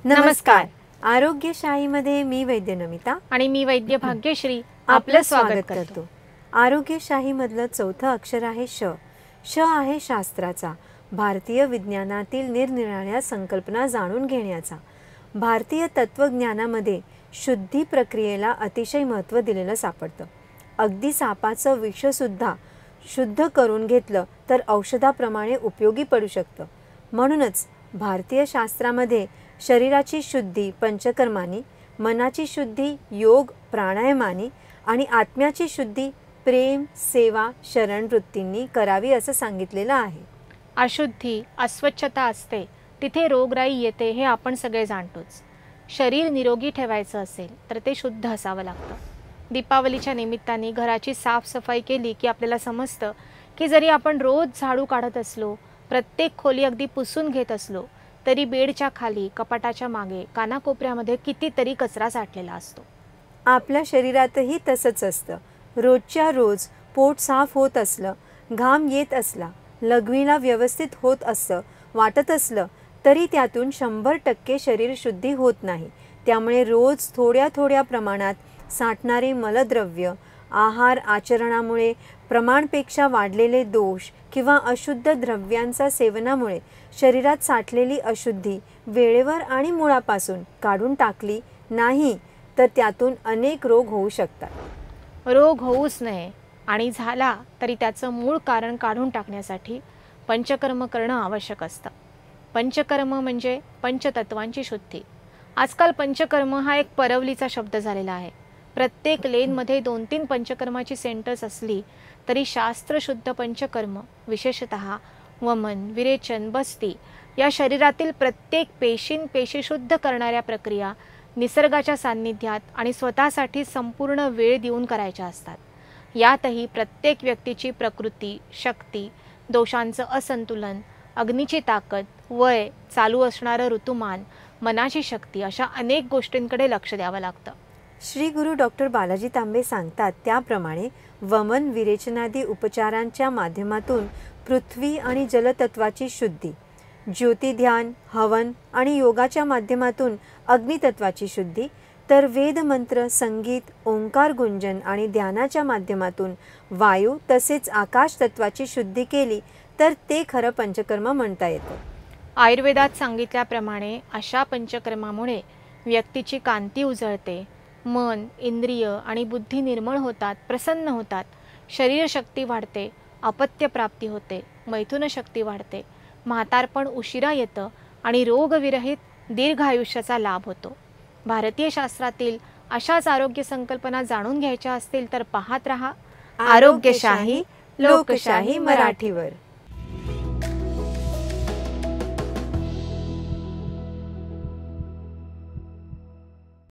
नमस्कार. आरोग्यशाहीमध्ये मी वैद्य नमिता आणि मी वैद्य भाग्यश्री आपलं स्वागत करतो. आरोग्यशाहीमधलं चौथं अक्षर आहे श. श आहे शास्त्राचा, भारतीय विज्ञानातील निरनिराळ्या संकल्पना जाणून घेण्याचा. भारतीय तत्वज्ञानामध्ये शुद्धी प्रक्रियेला अतिशय महत्त्व दिलेलं सापडतं. अगदी सापाचं विषसुद्धा शुद्ध करून घेतलं तर औषधाप्रमाणे उपयोगी पडू शकतं. म्हणूनच भारतीय शास्त्रामध्ये शरीराची शुद्धी पंचकर्मानी, मनाची शुद्धी योग प्राणायामानी आणि आत्म्याची शुद्धी प्रेम सेवा शरण वृत्तींनी करावी असं सांगितलेलं आहे. अशुद्धी अस्वच्छता असते तिथे रोगराई येते हे आपण सगळे जाणतोच. शरीर निरोगी ठेवायचं असेल तर ते शुद्ध असावं लागतं. दीपावलीच्या निमित्ताने घराची साफसफाई केली की आपल्याला समजतं की जरी आपण रोज झाडू काढत असलो, प्रत्येक खोली अगदी पुसून घेत असलो, तरी बेडच्या खाली, कपाटाच्या मागे, कानाकोपऱ्यामध्ये कितीतरी कचरा साठलेला असतो. आपल्या शरीरातही तसंच असतं. रोजच्या रोज पोट साफ होत असलं, घाम येत असला, लघवीला व्यवस्थित होत असं वाटत असलं तरी त्यातून 100% शरीर शुद्धी होत नाही. त्यामुळे रोज थोड्या थोड्या प्रमाणात साठणारे मलद्रव्य, आहार आचरणामुळे प्रमाणपेक्षा वाढलेले दोष किंवा अशुद्ध द्रव्यांचा सेवनामुळे शरीरात साठलेली अशुद्धी वेळेवर आणि मुळापासून काढून टाकली नाही तर त्यातून अनेक रोग होऊ शकतात. रोग होऊच नये आणि झाला तरी त्याचं मूळ कारण काढून टाकण्यासाठी पंचकर्म करणं आवश्यक असतं. पंचकर्म म्हणजे पंचतत्वांची शुद्धी. आजकाल पंचकर्म हा एक परवलीचा शब्द झालेला आहे. प्रत्येक लेनमध्ये 2-3 पंचकर्माची सेंटर्स असली तरी शास्त्रशुद्ध पंचकर्म, विशेषतः वमन, विरेचन, बस्ती या शरीरातील प्रत्येक पेशी शुद्ध करणाऱ्या प्रक्रिया निसर्गाच्या सान्निध्यात आणि स्वतःसाठी संपूर्ण वेळ देऊन करायच्या असतात. यातही प्रत्येक व्यक्तीची प्रकृती, शक्ती, दोषांचं असंतुलन, अग्नीची ताकद, वय, चालू असणारं ऋतुमान, मनाची शक्ती अशा अनेक गोष्टींकडे लक्ष द्यावं लागतं. श्री गुरु डॉक्टर बालाजी तांबे सांगतात त्याप्रमाणे वमन विरेचनादी उपचारांच्या माध्यमातून पृथ्वी आणि जलतत्वाची शुद्धी, ज्योतिध्यान, हवन आणि योगाच्या माध्यमातून अग्नितत्वाची शुद्धी, तर वेदमंत्र, संगीत, ओंकार गुंजन आणि ध्यानाच्या माध्यमातून वायू तसेच आकाश तत्वाची शुद्धी केली तर ते खरं पंचकर्म म्हणता येतं. आयुर्वेदात सांगितल्याप्रमाणे अशा पंचकर्मामुळे व्यक्तीची कांती उजळते, मन, इंद्रिय आणि बुद्धी निर्मळ होतात, प्रसन्न होतात, शरीरशक्ती वाढते, अपत्यप्राप्ती होते, मैथुनशक्ती वाढते, म्हातारपण उशिरा येतं आणि रोगविरहित दीर्घ आयुष्याचा लाभ होतो. भारतीय शास्त्रातील अशाच आरोग्य संकल्पना जाणून घ्यायच्या असतील तर पाहत रहा आरोग्यशाही लोकशाही मराठीवर.